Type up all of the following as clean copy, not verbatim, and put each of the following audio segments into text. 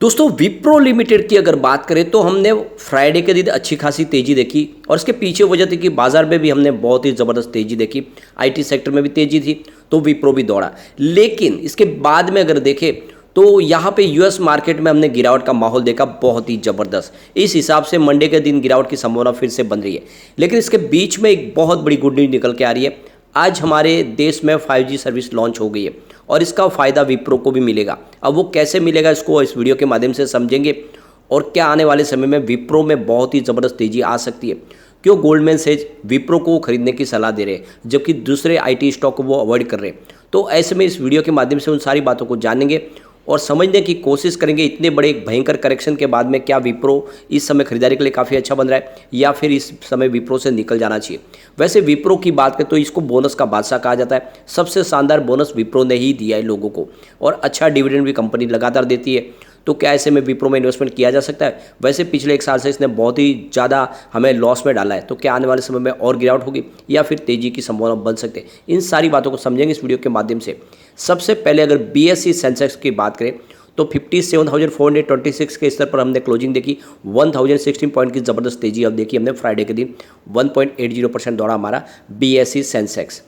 दोस्तों विप्रो लिमिटेड की अगर बात करें तो हमने फ्राइडे के दिन अच्छी खासी तेजी देखी और इसके पीछे वजह थी कि बाजार में भी हमने बहुत ही ज़बरदस्त तेजी देखी। आईटी सेक्टर में भी तेजी थी तो विप्रो भी दौड़ा, लेकिन इसके बाद में अगर देखें तो यहाँ पे यूएस मार्केट में हमने गिरावट का माहौल देखा बहुत ही ज़बरदस्त। इस हिसाब से मंडे के दिन गिरावट की संभावना फिर से बन रही है, लेकिन इसके बीच में एक बहुत बड़ी गुड न्यूज़ निकल के आ रही है। आज हमारे देश में 5G सर्विस लॉन्च हो गई है और इसका फ़ायदा विप्रो को भी मिलेगा। अब वो कैसे मिलेगा इसको इस वीडियो के माध्यम से समझेंगे और क्या आने वाले समय में विप्रो में बहुत ही ज़बरदस्त तेज़ी आ सकती है। क्यों गोल्डमैन सेज विप्रो को खरीदने की सलाह दे रहे हैं जबकि दूसरे आईटी स्टॉक को वो अवॉइड कर रहे हैं। तो ऐसे में इस वीडियो के माध्यम से उन सारी बातों को जानेंगे और समझने की कोशिश करेंगे इतने बड़े एक भयंकर करेक्शन के बाद में क्या विप्रो इस समय खरीदारी के लिए काफ़ी अच्छा बन रहा है या फिर इस समय विप्रो से निकल जाना चाहिए। वैसे विप्रो की बात करें तो इसको बोनस का बादशाह कहा जाता है। सबसे शानदार बोनस विप्रो ने ही दिया है लोगों को और अच्छा डिविडेंड भी कंपनी लगातार देती है। तो क्या ऐसे में विप्रो में इन्वेस्टमेंट किया जा सकता है? वैसे पिछले एक साल से इसने बहुत ही ज़्यादा हमें लॉस में डाला है, तो क्या आने वाले समय में और गिरावट होगी या फिर तेज़ी की संभावना बन सकते हैं? इन सारी बातों को समझेंगे इस वीडियो के माध्यम से। सबसे पहले अगर BSE सेंसेक्स की बात करें तो 57,426 के स्तर पर हमने क्लोजिंग देखी। 1016 पॉइंट की ज़बरदस्त तेज़ी अब देखी हमने फ्राइडे के दिन। 1.80% दौड़ा हमारा BSE सेंसेक्स।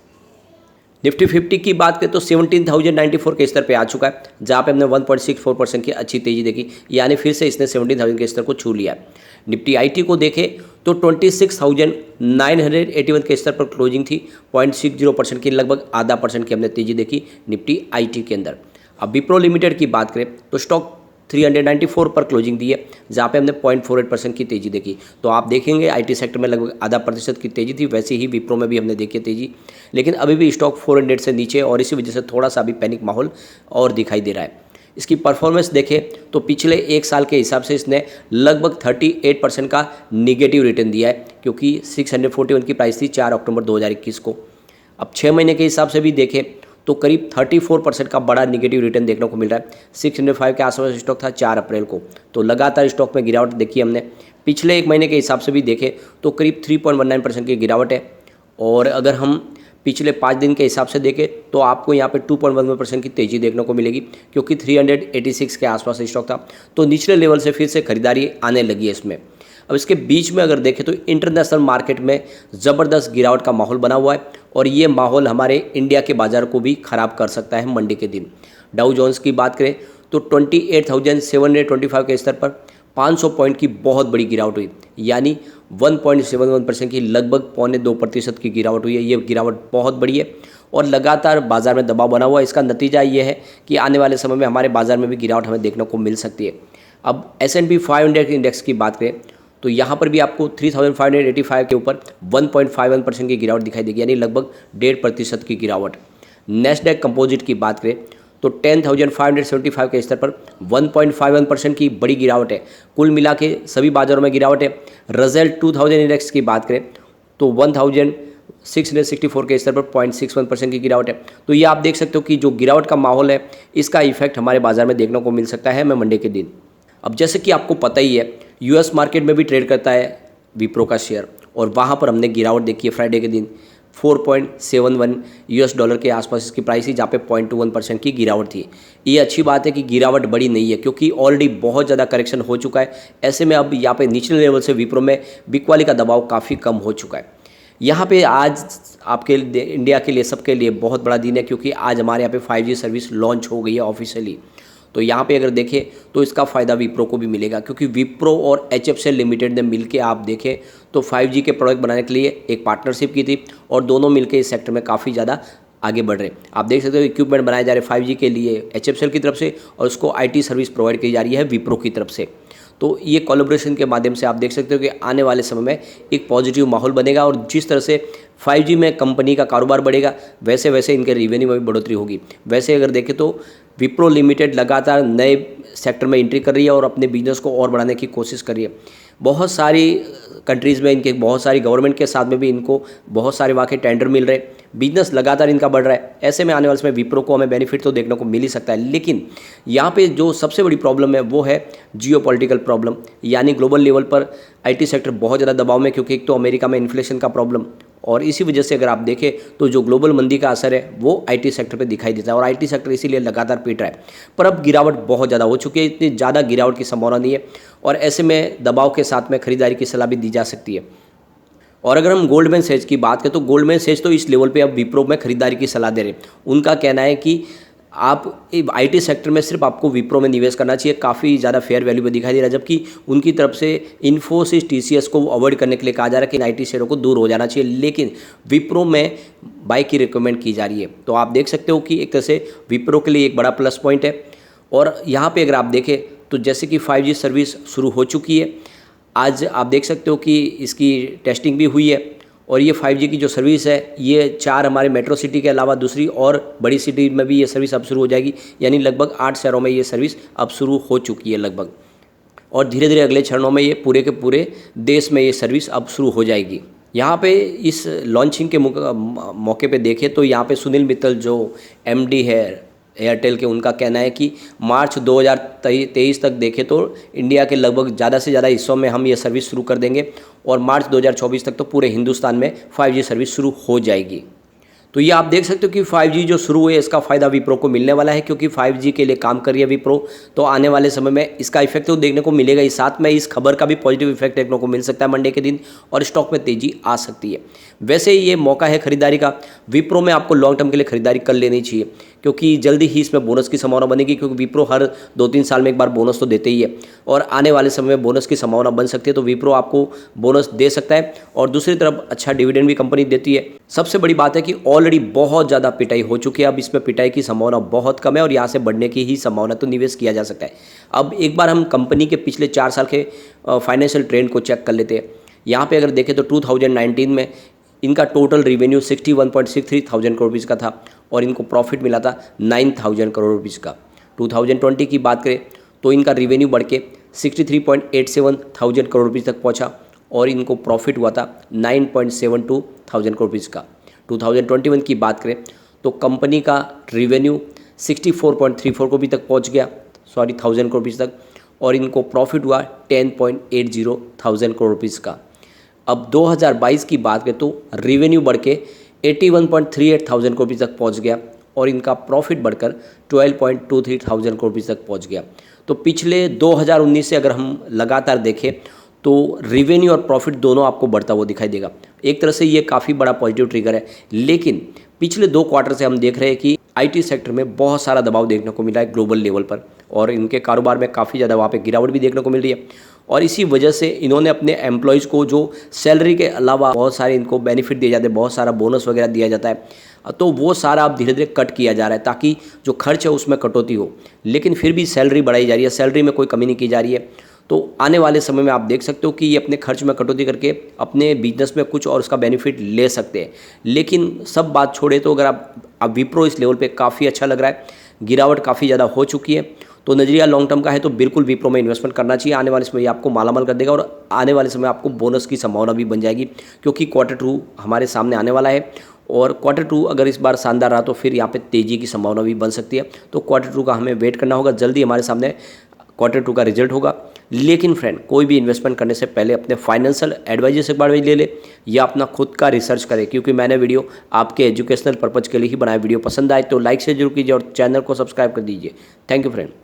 निफ्टी 50 की बात करें तो 17,094 के स्तर पे आ चुका है, जहाँ पे हमने 1.64% की अच्छी तेज़ी देखी, यानी फिर से इसने 17,000 के स्तर को छू लिया है। निफ्टी आईटी को देखें तो 26,981 के स्तर पर क्लोजिंग थी। 0.60% की लगभग आधा परसेंट की हमने तेज़ी देखी निफ्टी आईटी के अंदर। अब विप्रो लिमिटेड की बात करें तो स्टॉक 394 पर क्लोजिंग दी है, जहाँ पे हमने 0.48% की तेज़ी देखी। तो आप देखेंगे आईटी सेक्टर में लगभग आधा प्रतिशत की तेज़ी थी, वैसे ही विप्रो में भी हमने देखी तेज़ी, लेकिन अभी भी स्टॉक 400 से नीचे और इसी वजह से थोड़ा सा अभी पैनिक माहौल और दिखाई दे रहा है। इसकी परफॉर्मेंस देखें तो पिछले एक साल के हिसाब से इसने लगभग 38% का निगेटिव रिटर्न दिया है, क्योंकि 641 की प्राइस थी 4 अक्टूबर 2021 को। अब 6 महीने के हिसाब से भी देखें तो करीब 34% का बड़ा निगेटिव रिटर्न देखने को मिल रहा है। 605 के आसपास स्टॉक था 4 अप्रैल को, तो लगातार स्टॉक में गिरावट देखी हमने। पिछले एक महीने के हिसाब से भी देखें तो करीब 3.19% की गिरावट है, और अगर हम पिछले 5 दिन के हिसाब से देखें तो आपको यहाँ पे 2.11% की तेज़ी देखने को मिलेगी, क्योंकि 386 के आसपास स्टॉक था। तो निचले लेवल से फिर से खरीदारी आने लगी है इसमें। अब इसके बीच में अगर देखें तो इंटरनेशनल मार्केट में ज़बरदस्त गिरावट का माहौल बना हुआ है और ये माहौल हमारे इंडिया के बाज़ार को भी ख़राब कर सकता है मंडे के दिन। डाउ जोन्स की बात करें तो 28,725 के स्तर पर 500 पॉइंट की बहुत बड़ी गिरावट हुई, यानी 1.71% की लगभग 0.25% की गिरावट हुई है। ये गिरावट बहुत बड़ी है और लगातार बाज़ार में दबाव बना हुआ है। इसका नतीजा ये है कि आने वाले समय में हमारे बाज़ार में भी गिरावट हमें देखने को मिल सकती है। अब S&P 500 इंडेक्स की बात करें तो यहाँ पर भी आपको 3,585 के ऊपर 1.51% की गिरावट दिखाई देगी, यानी लगभग 1.5% की गिरावट। नेस्डैक कंपोजिट की बात करें तो 10,575 के स्तर पर 1.51% की बड़ी गिरावट है। कुल मिला के सभी बाजारों में गिरावट है। रसेल 2000 इंडेक्स की बात करें तो 1,664 के स्तर पर 0.61% की गिरावट है। तो ये आप देख सकते हो कि जो गिरावट का माहौल है इसका इफेक्ट हमारे बाजार में देखने को मिल सकता है मैं मंडे के दिन। अब जैसे कि आपको पता ही है यूएस मार्केट में भी ट्रेड करता है विप्रो का शेयर, और वहाँ पर हमने गिरावट देखी है फ्राइडे के दिन। 4.71 US डॉलर के आसपास इसकी प्राइस थी, जहाँ पे 0.21% की गिरावट थी। ये अच्छी बात है कि गिरावट बड़ी नहीं है, क्योंकि ऑलरेडी बहुत ज़्यादा करेक्शन हो चुका है। ऐसे में अब यहाँ पे निचले लेवल से विप्रो में बिकवाली का दबाव काफ़ी कम हो चुका है। यहाँ पे आज आपके इंडिया के लिए सबके लिए बहुत बड़ा दिन है, क्योंकि आज हमारे यहाँ पे 5G सर्विस लॉन्च हो गई है ऑफिशियली। तो यहाँ पे अगर देखें तो इसका फ़ायदा विप्रो को भी मिलेगा, क्योंकि विप्रो और HFCL लिमिटेड ने मिलके आप देखें तो 5G के प्रोडक्ट बनाने के लिए एक पार्टनरशिप की थी और दोनों मिलके इस सेक्टर में काफ़ी ज़्यादा आगे बढ़ रहे हैं। आप देख सकते हो इक्विपमेंट बनाए जा रहे हैं 5G के लिए HFCL की तरफ से, और उसको IT सर्विस प्रोवाइड की जा रही है विप्रो की तरफ से। तो ये कोलैबोरेशन के माध्यम से आप देख सकते हो कि आने वाले समय में एक पॉजिटिव माहौल बनेगा, और जिस तरह से 5G में कंपनी का कारोबार बढ़ेगा वैसे वैसे इनके रेवेन्यू में भी बढ़ोतरी होगी। वैसे अगर देखें तो विप्रो लिमिटेड लगातार नए सेक्टर में एंट्री कर रही है और अपने बिजनेस को और बढ़ाने की कोशिश कर रही है। बहुत सारी कंट्रीज़ में इनके बहुत सारी गवर्नमेंट के साथ में भी इनको बहुत सारे वाकई टेंडर मिल रहे हैं। बिजनेस लगातार इनका बढ़ रहा है। ऐसे में आने वाले समय विप्रो को हमें बेनिफिट तो देखने को मिल ही सकता है, लेकिन यहाँ पे जो सबसे बड़ी प्रॉब्लम है वो है जियोपॉलिटिकल प्रॉब्लम, यानी ग्लोबल लेवल पर आईटी सेक्टर बहुत ज़्यादा दबाव में, क्योंकि एक तो अमेरिका में इन्फ्लेशन का प्रॉब्लम और इसी वजह से अगर आप देखें तो जो ग्लोबल मंदी का असर है वो आईटी सेक्टर पे दिखाई देता है और आईटी सेक्टर इसीलिए लगातार पीट रहा है। पर अब गिरावट बहुत ज़्यादा हो चुकी है, इतनी ज़्यादा गिरावट की संभावना नहीं है और ऐसे में दबाव के साथ में खरीदारी की सलाह भी दी जा सकती है। और अगर हम गोल्डमैन सैच की बात करें तो गोल्डमैन सैच तो इस लेवल पे अब विप्रो में खरीदारी की सलाह दे रहे हैं। उनका कहना है कि आप आईटी सेक्टर में सिर्फ आपको विप्रो में निवेश करना चाहिए, काफ़ी ज़्यादा फेयर वैल्यू में दिखाई दे रहा है, जबकि उनकी तरफ से इन्फोसिस टीसीएस को अवॉइड करने के लिए कहा जा रहा है कि आईटी शेयरों को दूर हो जाना चाहिए, लेकिन विप्रो में बाय की रिकमेंड की जा रही है। तो आप देख सकते हो कि एक तरह से विप्रो के लिए एक बड़ा प्लस पॉइंट है। और यहाँ पर अगर आप देखें तो जैसे कि 5G सर्विस शुरू हो चुकी है, आज आप देख सकते हो कि इसकी टेस्टिंग भी हुई है और ये 5G की जो सर्विस है ये 4 हमारे मेट्रो सिटी के अलावा दूसरी और बड़ी सिटी में भी ये सर्विस अब शुरू हो जाएगी, यानी लगभग 8 शहरों में ये सर्विस अब शुरू हो चुकी है लगभग, और धीरे धीरे अगले चरणों में ये पूरे के पूरे देश में ये सर्विस अब शुरू हो जाएगी। यहाँ पे इस लॉन्चिंग के मौके पे देखें तो यहाँ पे सुनील मित्तल जो MD है एयरटेल के, उनका कहना है कि मार्च 2023 तक देखें तो इंडिया के लगभग ज़्यादा से ज़्यादा हिस्सों में हम ये सर्विस शुरू कर देंगे और मार्च 2024 तक तो पूरे हिंदुस्तान में 5G सर्विस शुरू हो जाएगी। तो ये आप देख सकते हो कि 5G जो शुरू हुई है इसका फ़ायदा विप्रो को मिलने वाला है, क्योंकि 5G के लिए काम कर रही है विप्रो, तो आने वाले समय में इसका इफेक्ट तो देखने को मिलेगा ही, साथ में इस खबर का भी पॉजिटिव इफेक्ट देखने को मिल सकता है मंडे के दिन और स्टॉक में तेज़ी आ सकती है। वैसे ये मौका है खरीदारी का, विप्रो में आपको लॉन्ग टर्म के लिए खरीदारी कर लेनी चाहिए, क्योंकि जल्दी ही इसमें बोनस की संभावना बनेगी, क्योंकि विप्रो हर 2-3 साल में एक बार बोनस तो देते ही है और आने वाले समय में बोनस की संभावना बन सकती है, तो विप्रो आपको बोनस दे सकता है और दूसरी तरफ अच्छा डिविडेंड भी कंपनी देती है। सबसे बड़ी बात है कि ऑलरेडी बहुत ज़्यादा पिटाई हो चुकी है, अब इसमें पिटाई की संभावना बहुत कम है और यहाँ से बढ़ने की ही संभावना, तो निवेश किया जा सकता है। अब एक बार हम कंपनी के पिछले 4 साल के फाइनेंशियल ट्रेंड को चेक कर लेते हैं। यहाँ पे अगर देखें तो 2019 में इनका total revenue 61.63 thousand crore rupees का था और इनको प्रॉफिट मिला था 9,000 करोड़ रुपीज़ का। 2020 की बात करें तो इनका रेवेन्यू बढ़ के 63.87 थाउजेंड करोड़ रुपीज़ तक पहुंचा और इनको प्रॉफिट हुआ था 9.72 थाउजेंड करोड़ रुपीज़ का। 2021 की बात करें तो कंपनी का रेवेन्यू 64.34 करोड़ तक पहुँच गया, थाउजेंड करोड़ रुपीज़ तक, और इनको प्रॉफिट हुआ 10.80 थाउजेंड करोड़ रुपीज़ का। अब 2022 की बात करें तो रेवेन्यू बढ़ के 81.38 थाउजेंड करोड़ रुपीज़ तक पहुंच गया और इनका प्रॉफिट बढ़कर 12.23 थाउजेंड करोड़ रुपीज़ तक पहुंच गया। तो पिछले 2019 से अगर हम लगातार देखें तो रेवेन्यू और प्रॉफिट दोनों आपको बढ़ता हुआ दिखाई देगा। एक तरह से ये काफ़ी बड़ा पॉजिटिव ट्रिगर है, लेकिन पिछले 2 क्वार्टर से हम देख रहे हैं कि आईटी सेक्टर में बहुत सारा दबाव देखने को मिला है ग्लोबल लेवल पर और इनके कारोबार में काफ़ी ज़्यादा वहाँ पे गिरावट भी देखने को मिल रही है और इसी वजह से इन्होंने अपने एम्प्लॉयज़ को जो सैलरी के अलावा बहुत सारे इनको बेनिफिट दिए जाते हैं, बहुत सारा बोनस वगैरह दिया जाता है, तो वो सारा अब धीरे धीरे कट किया जा रहा है ताकि जो खर्च है उसमें कटौती हो, लेकिन फिर भी सैलरी बढ़ाई जा रही है, सैलरी में कोई कमी नहीं की जा रही है। तो आने वाले समय में आप देख सकते हो कि ये अपने खर्च में कटौती करके अपने बिजनेस में कुछ और उसका बेनिफिट ले सकते हैं। लेकिन सब बात छोड़े तो अगर आप विप्रो इस लेवल पे काफ़ी अच्छा लग रहा है, गिरावट काफ़ी ज़्यादा हो चुकी है, तो नज़रिया लॉन्ग टर्म का है तो बिल्कुल विप्रो में इन्वेस्टमेंट करना चाहिए। आने वाले समय ये आपको मालामाल कर देगा और आने वाले समय आपको बोनस की संभावना भी बन जाएगी, क्योंकि Q2 हमारे सामने आने वाला है और Q2 अगर इस बार शानदार रहा तो फिर यहाँ पे तेज़ी की संभावना भी बन सकती है। तो Q2 का हमें वेट करना होगा, जल्दी हमारे सामने Q2 का रिजल्ट होगा। लेकिन फ्रेंड, कोई भी इन्वेस्टमेंट करने से पहले अपने फाइनेंशियल एडवाइजर से बारे ले ले या अपना खुद का रिसर्च करें, क्योंकि मैंने वीडियो आपके एजुकेशनल पर्पज़ के लिए ही बनाया। वीडियो पसंद आए तो लाइक से जरूर कीजिए और चैनल को सब्सक्राइब कर दीजिए। Thank you friend.